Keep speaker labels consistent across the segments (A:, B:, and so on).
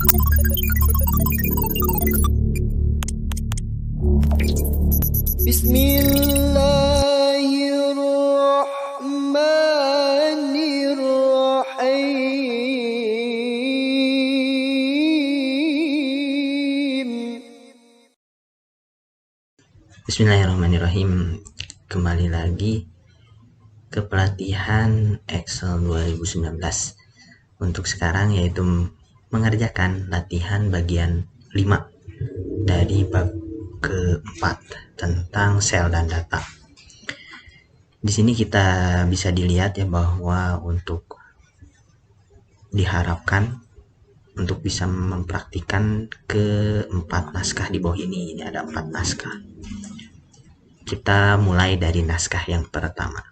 A: Bismillahirrahmanirrahim. Kembali lagi ke pelatihan Excel 2019 untuk sekarang, yaitu mengerjakan latihan bagian 5 dari bab keempat tentang sel dan data. Di sini kita bisa dilihat ya bahwa untuk diharapkan untuk bisa mempraktikkan keempat naskah di bawah ini ada 4 naskah. Kita mulai dari naskah yang pertama.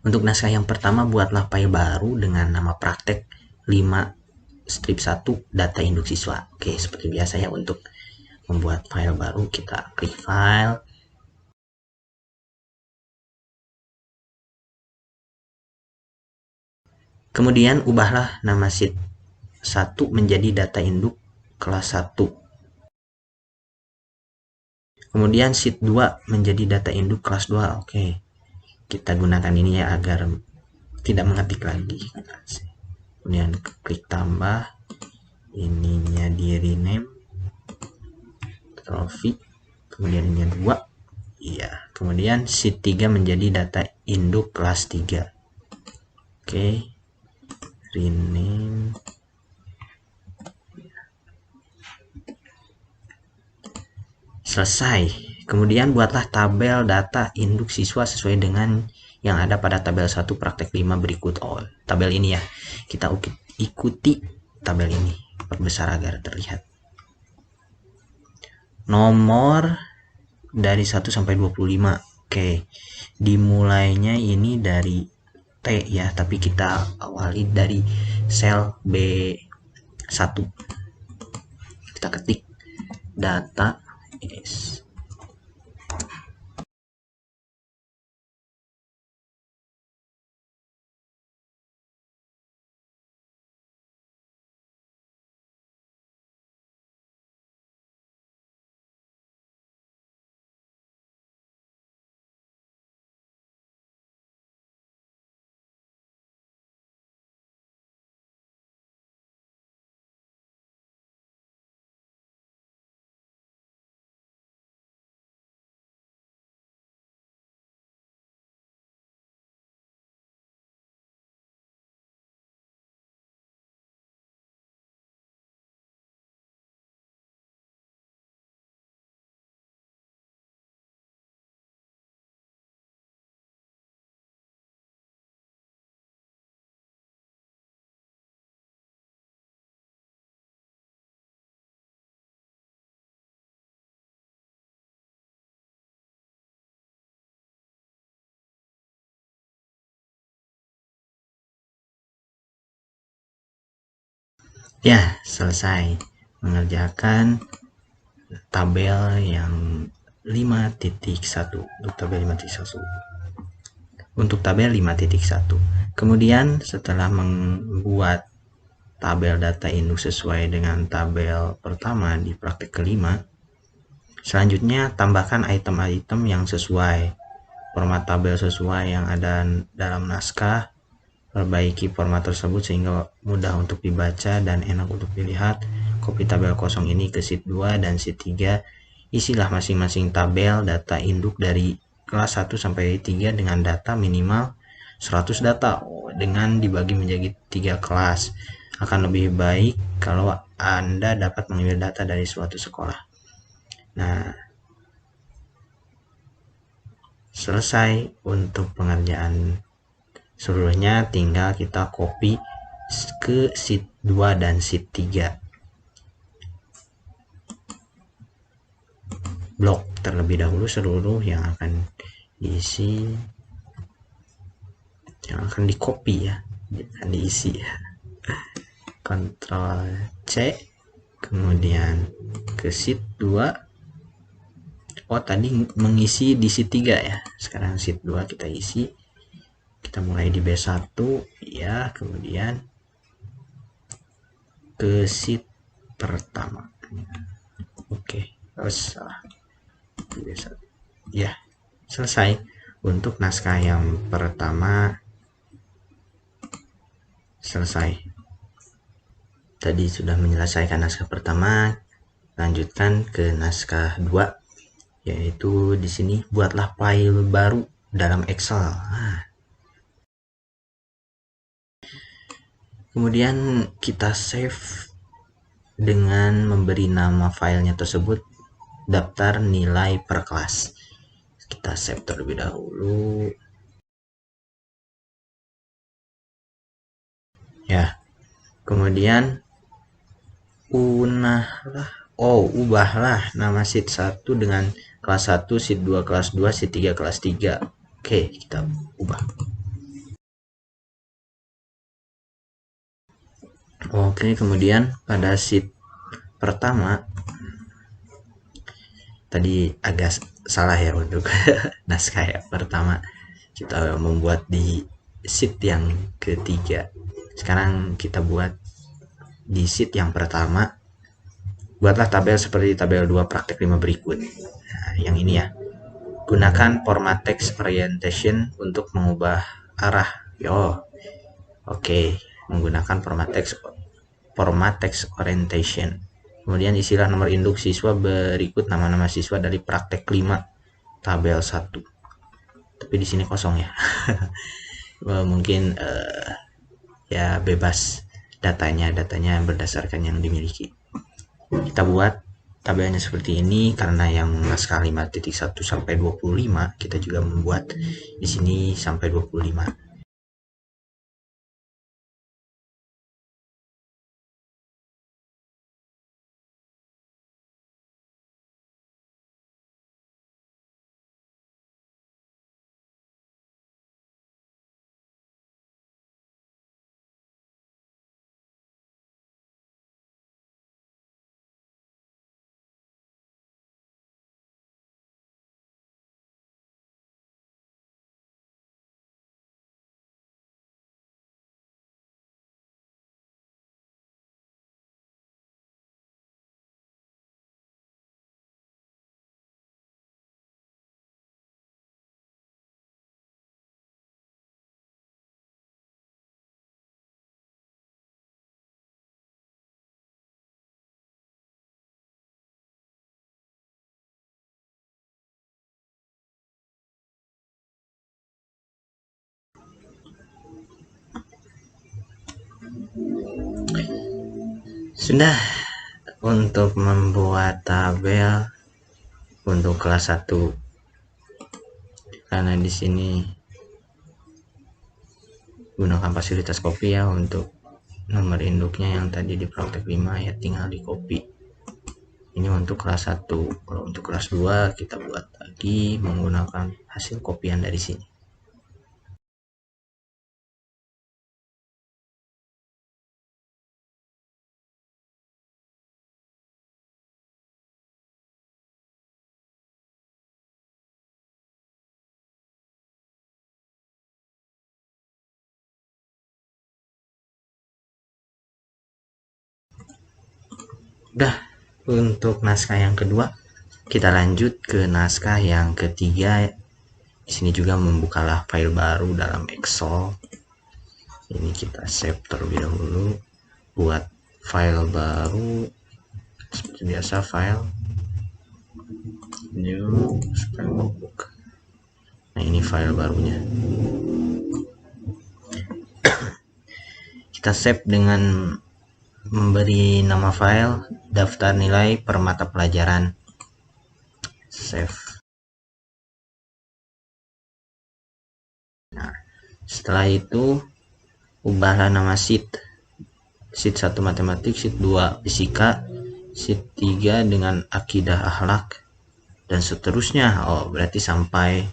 A: Untuk naskah yang pertama, buatlah file baru dengan nama praktek 5 strip 1 data induk siswa. Oke, seperti biasa ya, untuk membuat file baru kita klik file. Kemudian ubahlah nama sheet 1 menjadi data induk kelas 1. Kemudian sheet 2 menjadi data induk kelas 2. Oke. Kita gunakan ini ya agar tidak mengetik lagi. Kemudian klik tambah, ininya di rename trophy, kemudian ini 2. Iya, kemudian sheet 3 menjadi data induk kelas 3. Oke. Rename. Selesai. Kemudian buatlah tabel data induk siswa sesuai dengan yang ada pada tabel 1 praktek 5 berikut. Oh, tabel ini ya. Kita ikuti tabel ini. Perbesar agar terlihat. Nomor dari 1 sampai 25. Oke. Dimulainya ini dari T ya, tapi kita awali dari sel B1. Kita ketik data is. Ya, selesai mengerjakan tabel yang 5.1 untuk tabel 5.1. Untuk tabel 5.1. Kemudian setelah membuat tabel data induk sesuai dengan tabel pertama di praktek kelima, selanjutnya tambahkan item-item yang sesuai, format tabel sesuai yang ada dalam naskah. Perbaiki format tersebut sehingga mudah untuk dibaca dan enak untuk dilihat. Copy tabel kosong ini ke sheet 2 dan sheet 3. Isilah masing-masing tabel data induk dari kelas 1 sampai 3 dengan data minimal 100 data dengan dibagi menjadi 3 kelas. Akan lebih baik kalau Anda dapat mengambil data dari suatu sekolah. Nah, selesai untuk pengerjaan seluruhnya, tinggal kita copy ke sheet 2 dan sheet 3. Blok terlebih dahulu seluruh yang akan diisi, yang akan di copy ya, jangan diisi ya. Ctrl C, kemudian ke sheet 2. Oh, tadi mengisi di sheet 3 ya, sekarang sheet 2 kita isi. Kita mulai di B1 ya, kemudian ke sheet pertama. Oke, terus ya, selesai untuk naskah yang pertama. Selesai. Tadi sudah menyelesaikan naskah pertama, lanjutkan ke naskah 2, yaitu di sini buatlah file baru dalam Excel. Kemudian kita save dengan memberi nama filenya tersebut daftar nilai per kelas. Kita save terlebih dahulu. Ya. Kemudian ubahlah nama sheet 1 dengan kelas 1, sheet 2 kelas 2, sheet 3 kelas 3. Oke, kita ubah. Oke, kemudian pada sheet pertama tadi agak salah ya untuk naskah ya. Pertama kita membuat di sheet yang ketiga. Sekarang kita buat di sheet yang pertama. Buatlah tabel seperti tabel 2 praktek 5 berikut. Nah, yang ini ya. Gunakan format text orientation untuk mengubah arah. Oke, menggunakan format text orientation. Kemudian isilah nomor induk siswa berikut nama-nama siswa dari praktek 5 tabel 1. Tapi di sini kosong ya. Mungkin ya bebas datanya berdasarkan yang dimiliki. Kita buat tabelnya seperti ini karena yang naskah 5.1 sampai 25 kita juga membuat di sini sampai 25. Sudah untuk membuat tabel untuk kelas 1. Karena di sini gunakan fasilitas copy ya untuk nomor induknya yang tadi di praktek 5 ya tinggal di copy. Ini untuk kelas 1. Kalau untuk kelas 2 kita buat lagi menggunakan hasil kopian dari sini. Udah untuk naskah yang kedua, kita lanjut ke naskah yang ketiga. Di sini juga membukalah file baru dalam Excel. Ini kita save terlebih dahulu. Buat file baru seperti biasa, file new notebook. Nah, ini file barunya. Kita save dengan memberi nama file daftar nilai per mata pelajaran. Save. Nah, setelah itu ubahlah nama sheet 1 matematik, sheet 2 fisika, sheet 3 dengan akidah akhlak, dan seterusnya. Berarti sampai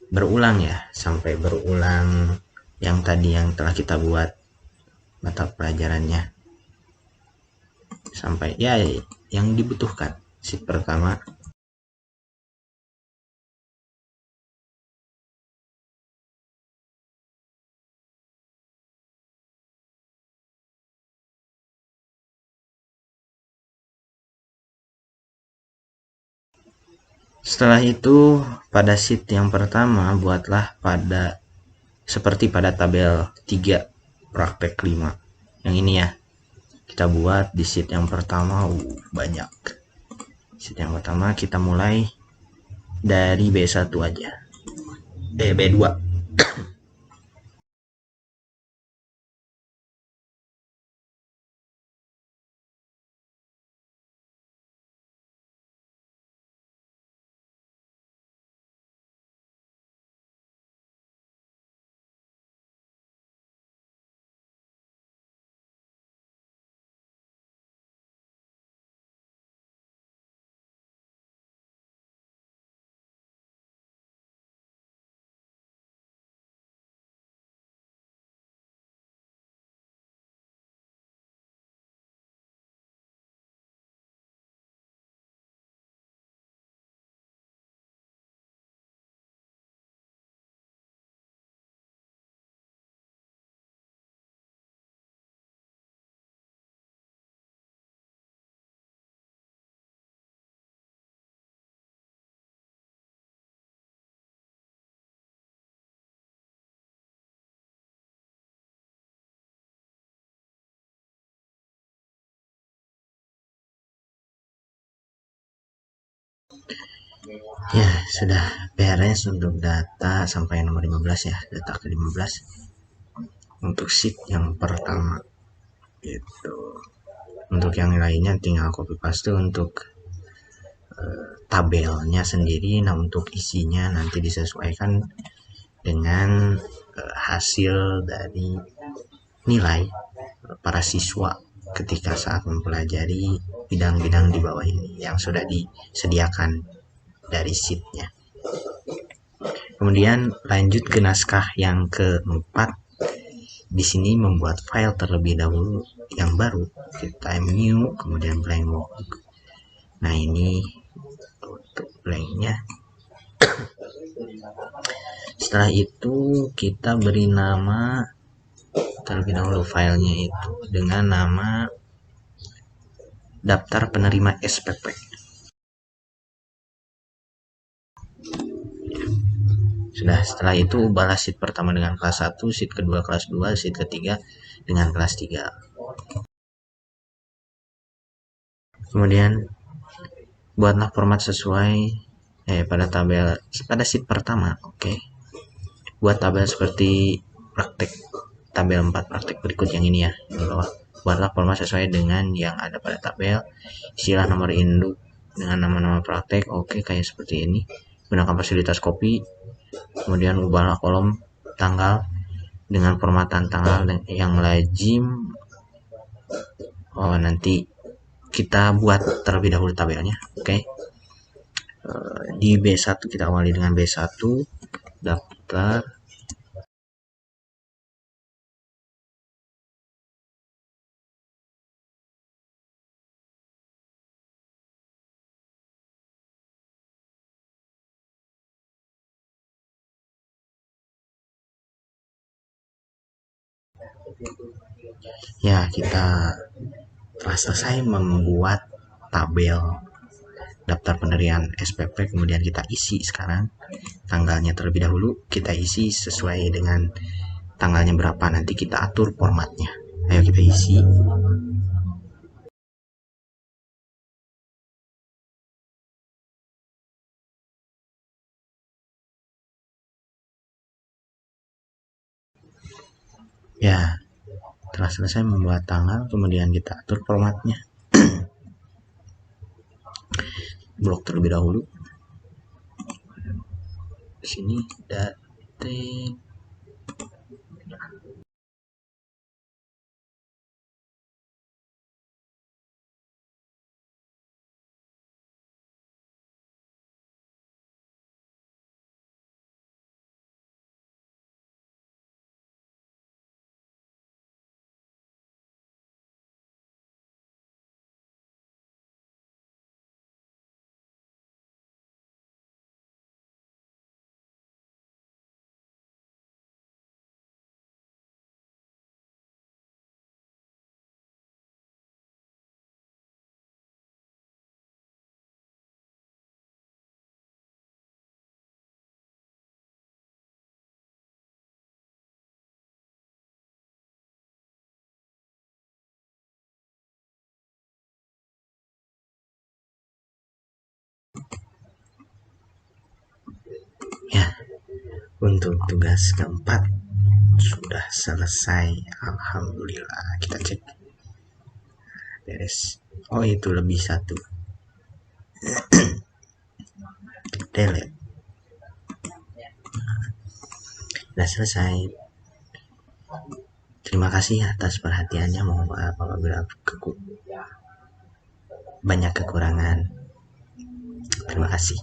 A: berulang ya, sampai berulang yang tadi yang telah kita buat mata pelajarannya, sampai ya yang dibutuhkan. Sheet pertama Setelah itu pada sheet yang pertama buatlah seperti pada tabel 3 praktek 5 yang ini ya. Kita buat di sheet yang pertama banyak. Sheet yang pertama kita mulai dari B1 aja. B2. Ya, sudah beres untuk data sampai nomor 15 ya, data ke 15 untuk sheet yang pertama gitu. Untuk yang lainnya tinggal copy paste untuk tabelnya sendiri. Nah, untuk isinya nanti disesuaikan dengan hasil dari nilai para siswa ketika saat mempelajari bidang-bidang di bawah ini yang sudah disediakan dari sheetnya. Kemudian lanjut ke naskah yang keempat. Di sini membuat file terlebih dahulu yang baru. Kita new, kemudian blank workbook. Nah, ini untuk blanknya. Setelah itu kita beri nama terlebih dahulu filenya itu dengan nama daftar penerima SPP. Sudah, setelah itu balas sheet pertama dengan kelas 1, sheet kedua kelas 2, sheet ketiga dengan kelas 3. Kemudian buatlah format sesuai pada sheet pertama. Oke. Buat tabel seperti praktek tabel 4 praktek berikut yang ini ya, yang bawah. Buatlah format sesuai dengan yang ada pada tabel. Isilah nomor induk dengan nama-nama praktek. Oke, kayak seperti ini. Gunakan fasilitas copy. Kemudian ubahlah kolom tanggal dengan formatan tanggal yang lazim. Nanti kita buat terlebih dahulu tabelnya. Oke. Di B1 kita awali dengan B1 daftar. Ya, kita telah selesai membuat tabel daftar penerimaan SPP, kemudian kita isi sekarang tanggalnya terlebih dahulu, kita isi sesuai dengan tanggalnya berapa, nanti kita atur formatnya. Ayo kita isi. Ya, telah selesai membuat tanggal, kemudian kita atur formatnya. Blok terlebih dahulu. Di sini date Ya, untuk tugas keempat sudah selesai. Alhamdulillah. Kita cek. Beres. Oh, itu lebih satu. Delete. Sudah selesai. Terima kasih atas perhatiannya. Mohon maaf apabila banyak kekurangan. Terima kasih.